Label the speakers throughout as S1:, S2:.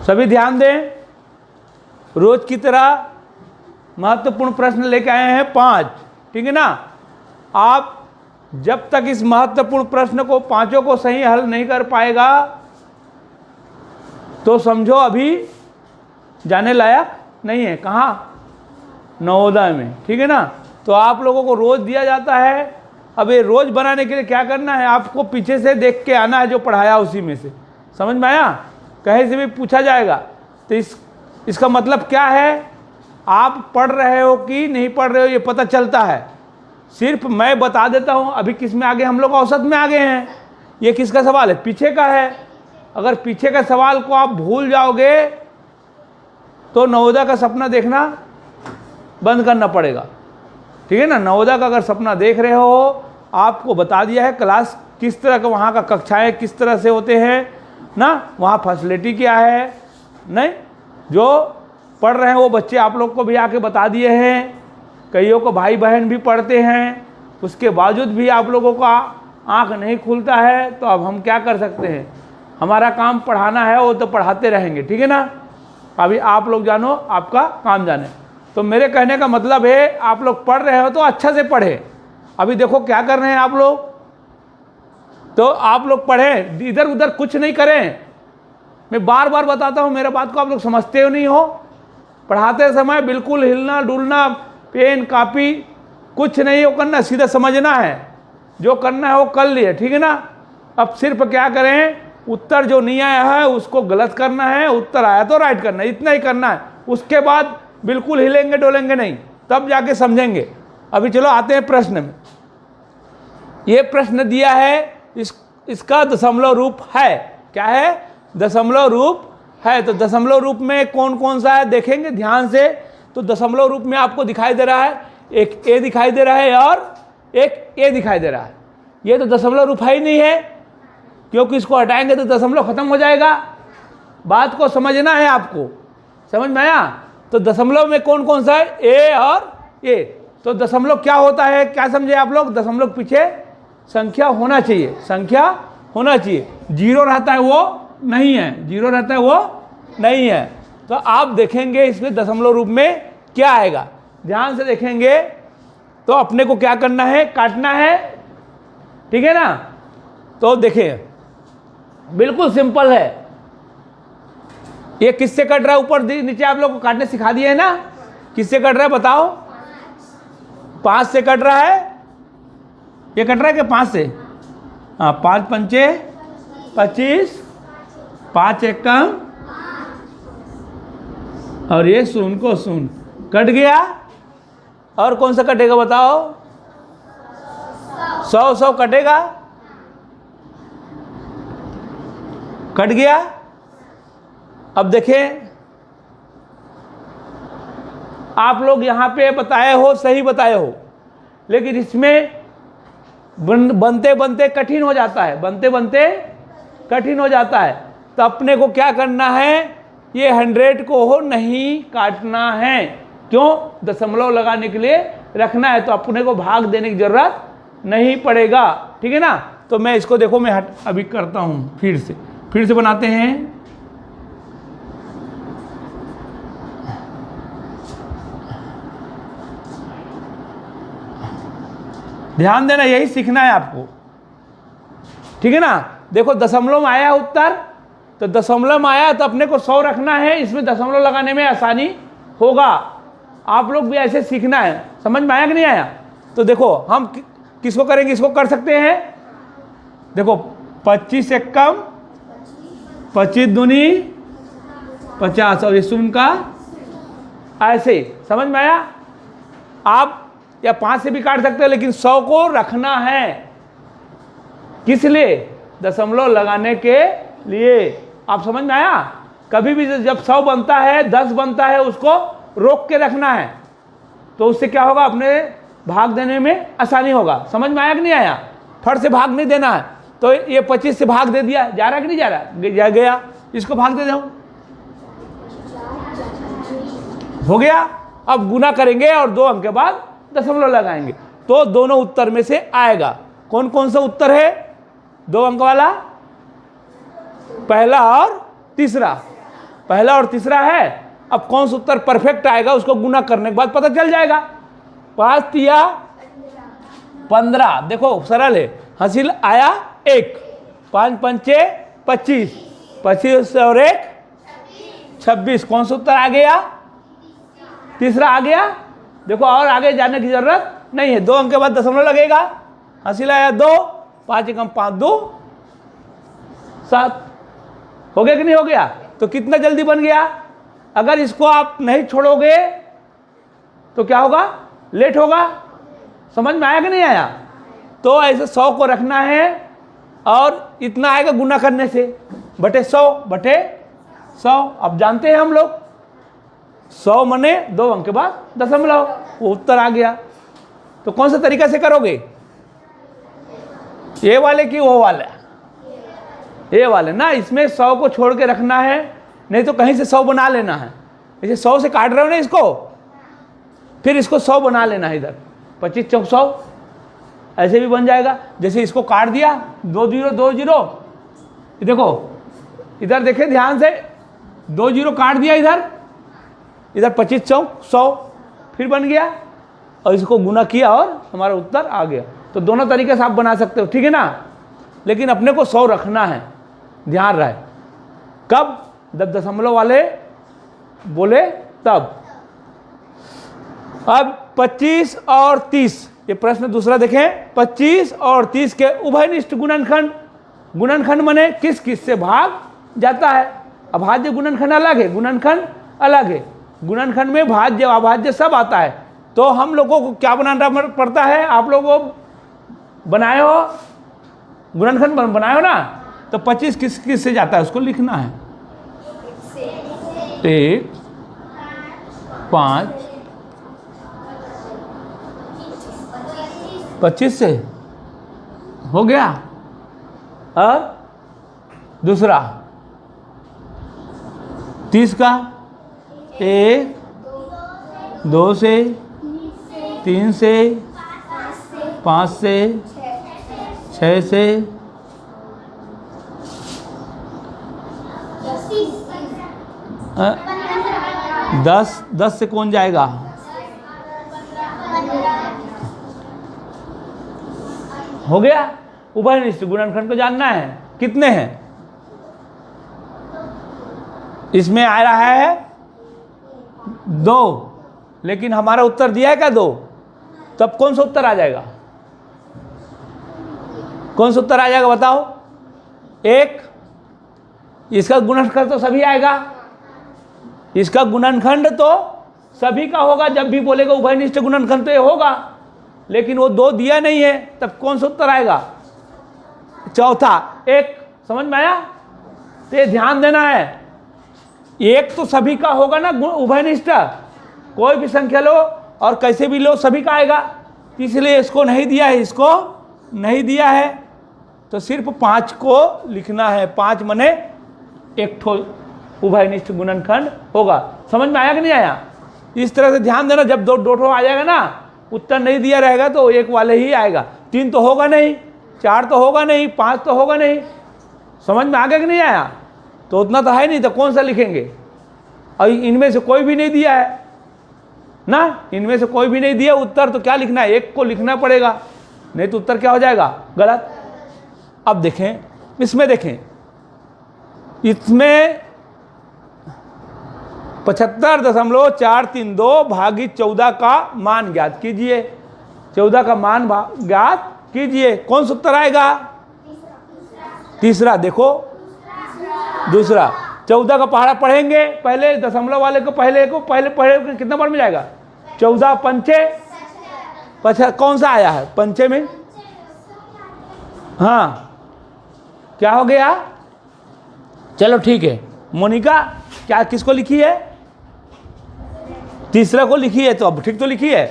S1: सभी ध्यान दें, रोज की तरह महत्वपूर्ण प्रश्न लेके आए हैं 5, ठीक है ना। आप जब तक इस महत्वपूर्ण प्रश्न को पांचों को सही हल नहीं कर पाएगा तो समझो अभी जाने लायक नहीं है। कहाँ? नवोदय में, ठीक है ना। तो आप लोगों को रोज दिया जाता है। अब ये रोज बनाने के लिए क्या करना है, आपको पीछे से देख के आना है जो पढ़ाया उसी में से। समझ में आया? कहीं से भी पूछा जाएगा तो इसका मतलब क्या है, आप पढ़ रहे हो कि नहीं पढ़ रहे हो ये पता चलता है। सिर्फ मैं बता देता हूँ अभी किस में आगे, हम लोग औसत में आगे हैं। ये किसका सवाल है? पीछे का है। अगर पीछे का सवाल को आप भूल जाओगे तो नवोदय का सपना देखना बंद करना पड़ेगा, ठीक है ना। नवोदय का अगर सपना देख रहे हो, आपको बता दिया है क्लास किस तरह का, वहाँ का कक्षाएं किस तरह से होते हैं ना, वहाँ फैसिलिटी क्या है। नहीं, जो पढ़ रहे हैं वो बच्चे आप लोग को भी आके बता दिए हैं। कईयों को भाई बहन भी पढ़ते हैं, उसके बावजूद भी आप लोगों का आँख नहीं खुलता है। तो अब हम क्या कर सकते हैं, हमारा काम पढ़ाना है, वो तो पढ़ाते रहेंगे, ठीक है ना। अभी आप लोग जानो, आपका काम जाने। तो मेरे कहने का मतलब है, आप लोग पढ़ रहे हो तो अच्छा से पढ़े। अभी देखो क्या कर रहे हैं आप लोग, तो आप लोग पढ़ें, इधर उधर कुछ नहीं करें। मैं बार बार बताता हूँ, मेरे बात को आप लोग समझते हो नहीं हो। पढ़ाते समय बिल्कुल हिलना डुलना, पेन कापी कुछ नहीं हो करना, सीधा समझना है। जो करना है वो कर लिए, ठीक है ना। अब सिर्फ क्या करें, उत्तर जो नहीं आया है उसको गलत करना है, उत्तर आया तो राइट करना है, इतना ही करना है। उसके बाद बिल्कुल हिलेंगे डोलेंगे नहीं, तब जाके समझेंगे। अभी चलो आते हैं प्रश्न में। ये प्रश्न दिया है, इसका दशमलव रूप है। क्या है? दशमलव रूप है। तो दशमलव रूप में कौन कौन सा है देखेंगे ध्यान से। तो दशमलव रूप में आपको दिखाई दे रहा है, एक ए दिखाई दे रहा है और एक ए दिखाई दे रहा है। ये तो दशमलव रूप है ही नहीं है, क्योंकि इसको हटाएंगे तो दशमलव खत्म हो जाएगा। बात को समझना है आपको, समझ में आया? तो दशमलव में कौन कौन सा है? ए और ए। तो दशमलव क्या होता है, क्या समझे आप लोग? दशमलव पीछे संख्या होना चाहिए, संख्या होना चाहिए। जीरो रहता है वो नहीं है, जीरो रहता है वो नहीं है। तो आप देखेंगे इसमें दशमलव रूप में क्या आएगा, ध्यान से देखेंगे। तो अपने को क्या करना है, काटना है, ठीक है ना। तो देखिए बिल्कुल सिंपल है। ये किससे कट रहा है? ऊपर नीचे आप लोग को काटने सिखा दिए है ना। किससे कट रहा है बताओ? 5 से कट रहा है। ये कट रहा है कि 5 से? हाँ, 5 पंचे 25, 5 एकम और ये शून्य को शून्य कट गया। और कौन सा कटेगा बताओ? 100 कटेगा, कट गया। अब देखें, आप लोग यहाँ पे बताए हो, सही बताए हो, लेकिन इसमें बनते बनते कठिन हो जाता है, बनते बनते कठिन हो जाता है। तो अपने को क्या करना है, ये 100 को हो नहीं काटना है। क्यों? दशमलव लगाने के लिए रखना है, तो अपने को भाग देने की जरूरत नहीं पड़ेगा, ठीक है ना। तो मैं इसको देखो, मैं अभी करता हूँ, फिर से बनाते हैं। ध्यान देना, यही सीखना है आपको, ठीक है ना। देखो दशमलव में आया उत्तर, तो दशमलव में आया तो अपने को 100 रखना है, इसमें दशमलव लगाने में आसानी होगा। आप लोग भी ऐसे सीखना है। समझ में आया कि नहीं आया? तो देखो हम किसको करेंगे, इसको कर सकते हैं। देखो 25 एकम 25 दूनी 50 और ये शून्य का ऐसे, समझ में आया? आप या 5 से भी काट सकते हो, लेकिन 100 को रखना है। किस लिए? दशमलव लगाने के लिए। आप समझ में आया? कभी भी जब 100 बनता है, 10 बनता है, उसको रोक के रखना है, तो उससे क्या होगा, अपने भाग देने में आसानी होगा। समझ में आया कि नहीं आया? फट से भाग नहीं देना है। तो ये 25 से भाग दे दिया, जा रहा कि नहीं जा रहा? गया। इसको भाग दे दो, हो गया। अब गुना करेंगे और 2 अंक के बाद दशमलव लगाएंगे, तो दोनों उत्तर में से आएगा। कौन कौन सा उत्तर है 2 अंक वाला? पहला और तीसरा। पहला और तीसरा है। अब कौन सा उत्तर परफेक्ट आएगा उसको गुना करने के बाद पता चल जाएगा। 5 तिया 15, देखो सरल है। हासिल आया 1, 5 पंचे 25, 25 और 1 26। कौन सा उत्तर आ गया? तीसरा आ गया। देखो और आगे जाने की जरूरत नहीं है, 2 अंक के बाद दशमलव लगेगा। हासिल आया 2, 5 एकम 5 2 7। हो गया कि नहीं हो गया? तो कितना जल्दी बन गया। अगर इसको आप नहीं छोड़ोगे तो क्या होगा? लेट होगा। समझ में आया कि नहीं आया? तो ऐसे 100 को रखना है और इतना आएगा गुना करने से, बटे 100 अब जानते हैं हम लोग 100 मने 2 अंक के बाद दशमलव, वो उत्तर आ गया। तो कौन सा तरीका से करोगे? ये वाले कि वो वाले? ये वाले ना। इसमें 100 को छोड़ के रखना है, नहीं तो कहीं से 100 बना लेना है। जैसे 100 से काट रहे हो ना इसको, फिर इसको 100 बना लेना है। इधर 25 चौक 100 ऐसे भी बन जाएगा। जैसे इसको काट दिया 2 0 2 0, देखो इधर देखें ध्यान से, 2 0 काट दिया इधर, इधर 25 चौक 100 फिर बन गया और इसको गुना किया और हमारा उत्तर आ गया। तो दोनों तरीके से आप बना सकते हो, ठीक है ना। लेकिन अपने को 100 रखना है, ध्यान रहे। कब? जब दशमलव वाले बोले तब। अब 25 और 30, ये प्रश्न दूसरा देखें। 25 और 30 के उभयनिष्ठ गुणनखंड, गुणनखंड माने किस किस से भाग जाता है। अभाज्य गुणनखंड अलग है, गुणनखंड अलग है। गुणनखंड में भाज्य अभाज्य सब आता है। तो हम लोगों को क्या बनाना पड़ता है? आप लोगों बनाए हो गुणनखंड, बनाए हो ना। तो 25 किस किस से जाता है उसको लिखना है। 1 5 25 से हो गया। और दूसरा 30 का 1 2 से 3 से 5 से 6 से 10 से कौन जाएगा? हो गया। उभयनिष्ठ गुणनखंड को जानना है कितने हैं। इसमें आ रहा है 2, लेकिन हमारा उत्तर दिया है क्या 2? तब कौन सा उत्तर आ जाएगा? कौन सा उत्तर आ जाएगा बताओ? 1। इसका गुणनखंड तो सभी आएगा, इसका गुणनखंड तो सभी का होगा। जब भी बोलेगा उभयनिष्ठ गुणनखंड तो ये होगा, लेकिन वो 2 दिया नहीं है, तब कौन सा उत्तर आएगा? चौथा 1। समझ में आया? तो ये ध्यान देना है, 1 तो सभी का होगा ना उभयनिष्ठ, कोई भी संख्या लो और कैसे भी लो सभी का आएगा। इसलिए इसको नहीं दिया है, इसको नहीं दिया है, तो सिर्फ 5 को लिखना है। 5 मने 1 ठो उभयनिष्ठ गुणनखंड होगा। समझ में आया कि नहीं आया? इस तरह से ध्यान देना। जब 2 ठो आ जाएगा ना, उत्तर नहीं दिया रहेगा तो 1 वाले ही आएगा। 3 तो होगा नहीं, 4 तो होगा नहीं, 5 तो होगा नहीं। समझ में आ गया कि नहीं आया? तो उतना तो है नहीं, तो कौन सा लिखेंगे? और इनमें से कोई भी नहीं दिया है ना, इनमें से कोई भी नहीं दिया उत्तर, तो क्या लिखना है? 1 को लिखना पड़ेगा, नहीं तो उत्तर क्या हो जाएगा? गलत। अब देखें, इसमें देखें, इसमें 75.432 भागित 14 का मान ज्ञात कीजिए। 14 का मान ज्ञात कीजिए। कौन सा उत्तर आएगा? तीसरा। देखो दूसरा 14 का पहाड़ा पढ़ेंगे पहले, दशमलव वाले को पहले पढ़े कितना बार में जाएगा? 14 पंचे 50। कौन सा आया है पंचे में? हाँ, क्या हो गया? चलो ठीक है। मोनिका क्या किसको लिखी है? तीसरा को लिखी है, तो अब ठीक तो लिखी है।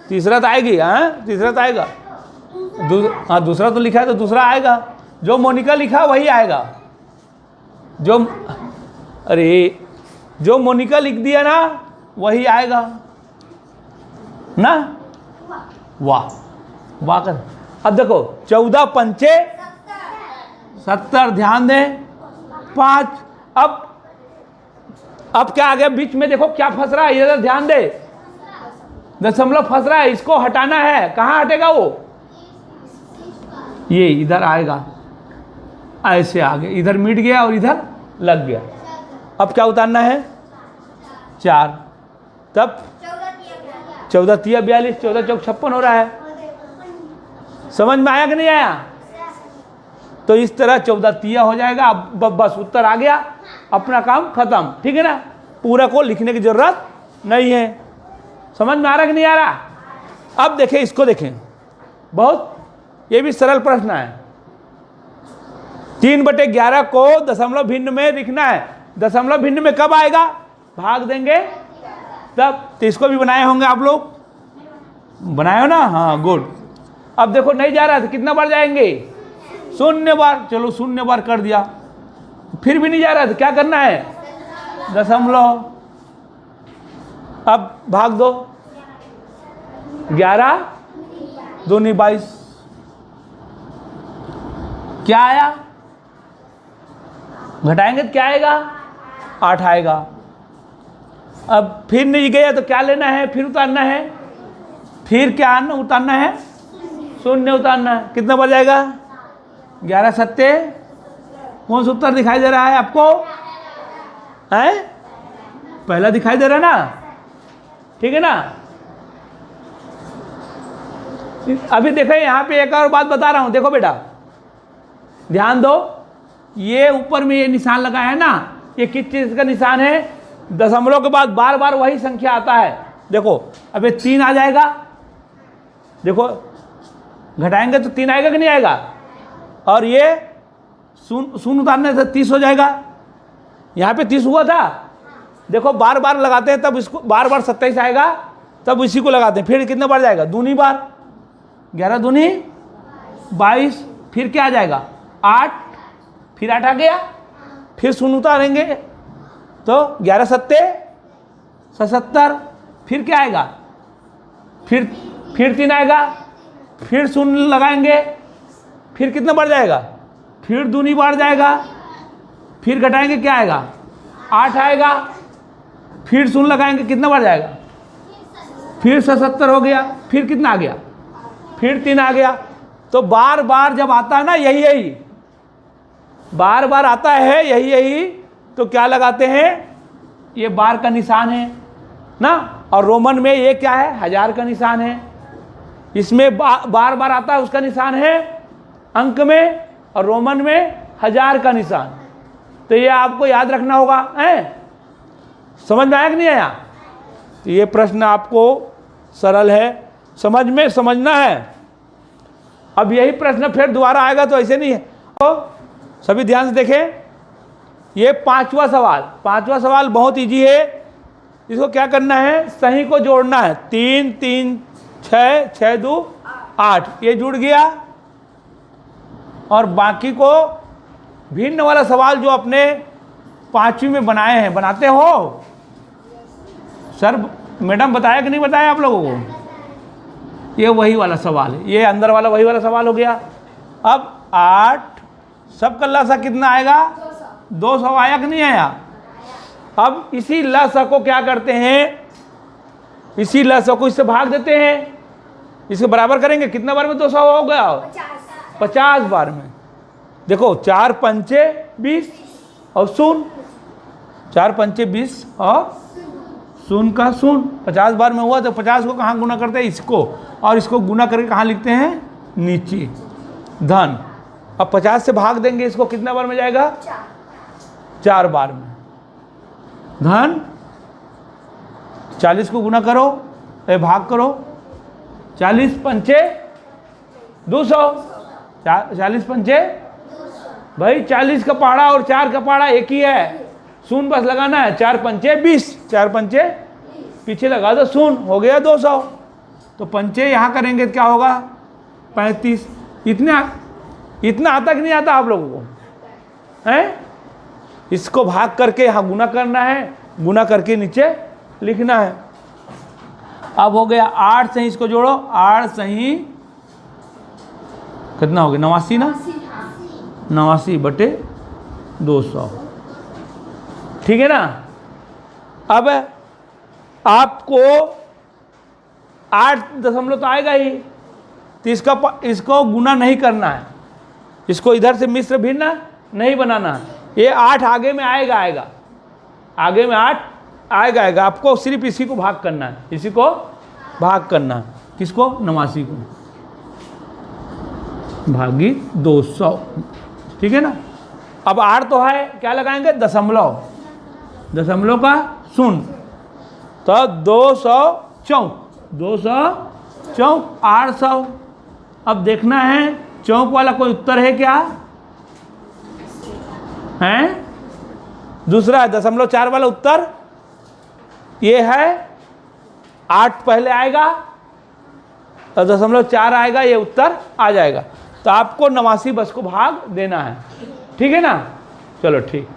S1: तीसरा तो आएगी। हाँ, तीसरा तो आएगा। हाँ, दूसरा तो लिखा है तो दूसरा आएगा। जो मोनिका लिखा वही आएगा। जो मोनिका लिख दिया ना वही आएगा ना। वाह वाह कर। अब देखो 14 पंचे 70, ध्यान दें 5। अब अब क्या आ गया बीच में, देखो क्या फंस रहा है, इधर ध्यान दे, दशमलव फंस रहा है, इसको हटाना है। कहाँ हटेगा वो, ये इधर आएगा, ऐसे आ गया, इधर मिट गया और इधर लग गया। अब क्या उतारना है, 4, तब 14 तिया 42, 14 चौक 56 हो रहा है। समझ में आया कि नहीं आया? तो इस तरह 14 तिया हो जाएगा। अब बस उत्तर आ गया, अपना काम खत्म, ठीक है ना। पूरा को लिखने की जरूरत नहीं है। समझ में आ रहा कि नहीं आ रहा? अब देखें, इसको देखें, बहुत ये भी सरल प्रश्न है। 3/11 को दशमलव भिन्न में लिखना है। दशमलव भिन्न में कब आएगा, भाग देंगे तब। तो इसको भी बनाए होंगे आप लोग, बनाए हो ना? हाँ, गुड। अब देखो नहीं जा रहा था, कितना बार जाएंगे, 0 बार। चलो 0 बार कर दिया, फिर भी नहीं जा रहा था, क्या करना है, दशमलव। अब भाग दो, 11 दूनी 22, क्या आया, घटाएंगे तो क्या आएगा, 8 आएगा। अब फिर नहीं गया तो क्या लेना है, फिर उतारना है, फिर क्या उतारना है, 0 उतारना है। कितना बढ़ जाएगा, 11 सत्ते, कौन सा उत्तर दिखाई दे रहा है आपको, है पहला दिखाई दे रहा है ना, ठीक है ना। अभी देखो यहाँ पे एक और बात बता रहा हूँ, देखो बेटा ध्यान दो, ये ऊपर में ये निशान लगा है ना, ये किस चीज का निशान है, दशमलव के बाद बार बार वही संख्या आता है। देखो अब ये 3 आ जाएगा, देखो घटाएंगे तो 3 आएगा कि नहीं आएगा, और ये 0 उतारने से 30 हो जाएगा। यहाँ पे 30 हुआ था, देखो बार बार लगाते हैं तब इसको, बार बार 27 आएगा तब इसी को लगाते हैं। फिर कितने बार जाएगा, दूनी बार, 11 दूनी 22, फिर क्या आ जाएगा 8, फिर 8 आ गया, फिर 0 उतारेंगे तो 11 सत्ते 77, फिर क्या आएगा, फिर 3 आएगा, फिर 0 लगाएंगे, फिर कितना बढ़ जाएगा, फिर दूनी बढ़ जाएगा, फिर घटाएंगे क्या आएगा, 8 आएगा, फिर 0 लगाएंगे कितना बढ़ जाएगा, फिर 77 हो गया, फिर कितना आ गया, फिर 3 आ गया। तो बार बार जब आता है ना यही बार बार आता है यही, तो क्या लगाते हैं, ये बार का निशान है ना, और रोमन में ये क्या है, 1000 का निशान है। इसमें बार बार आता है उसका निशान है अंक में, और रोमन में 1000 का निशान। तो ये आपको याद रखना होगा, है समझ में आया कि नहीं आया? तो ये प्रश्न आपको सरल है, समझ में समझना है। अब यही प्रश्न फिर दोबारा आएगा तो ऐसे नहीं है। तो सभी ध्यान से देखें, ये 5वां सवाल बहुत इजी है। इसको क्या करना है, सही को जोड़ना है, 3 3 6 6 2 8, ये जुड़ गया। और बाकी को भिन्न वाला सवाल जो अपने 5वीं में बनाए हैं, बनाते हो सर, मैडम बताया कि नहीं बताया आप लोगों को, ये वही वाला सवाल है, ये अंदर वाला वही वाला सवाल हो गया। अब 8 सब का लसा कितना आएगा, 200 आया कि नहीं आया? अब इसी लसा को क्या करते हैं, इसी लसा को इससे भाग देते हैं, इसके बराबर करेंगे, कितना बार में 200 हो गया, 50 बार में। देखो 4 पंचे 20 और 0, 4 पंचे 20 और 0 का 0, 50 बार में हुआ। तो 50 को कहाँ गुना करते हैं, इसको, और इसको गुना करके कहाँ लिखते हैं, नीचे धन। अब 50 से भाग देंगे इसको, कितना बार में जाएगा, 4 बार में धन। 40 को गुना करो, भाग करो, 40 पंचे 200, 40 पंचे भाई 40 का पहाड़ा और 4 का पहाड़ा एक ही है, 0 बस लगाना है, 4 पंचे 20, 4 पंचे पीछे लगा दो 0, हो गया 200। तो पंचे यहाँ करेंगे तो क्या होगा, 35। इतना आता कि नहीं आता आप लोगों को, हैं? इसको भाग करके यहाँ गुना करना है, गुना करके नीचे लिखना है। अब हो गया 8 सही, इसको जोड़ो, 8 सही कितना हो गया, 89 ना, 89/200, ठीक है ना। अब आपको 8 दशमलव तो आएगा ही, तो इसको गुना नहीं करना है, इसको इधर से मिश्र भिन्न नहीं बनाना है। ये 8 आगे में आएगा, आगे में 8 आएगा, आपको सिर्फ इसी को भाग करना है, इसी को भाग करना है। किसको? 89 को भागी 200, ठीक है ना। अब 8 तो है, क्या लगाएंगे? दशमलव, दशमलव का शून्य, तो 204 800। अब देखना है चौक वाला कोई उत्तर है क्या? हैं? दूसरा है 0.4 वाला उत्तर, ये है 8 पहले आएगा और 0.4 आएगा, ये उत्तर आ जाएगा। तो आपको 89 बस को भाग देना है, ठीक है ना। चलो ठीक।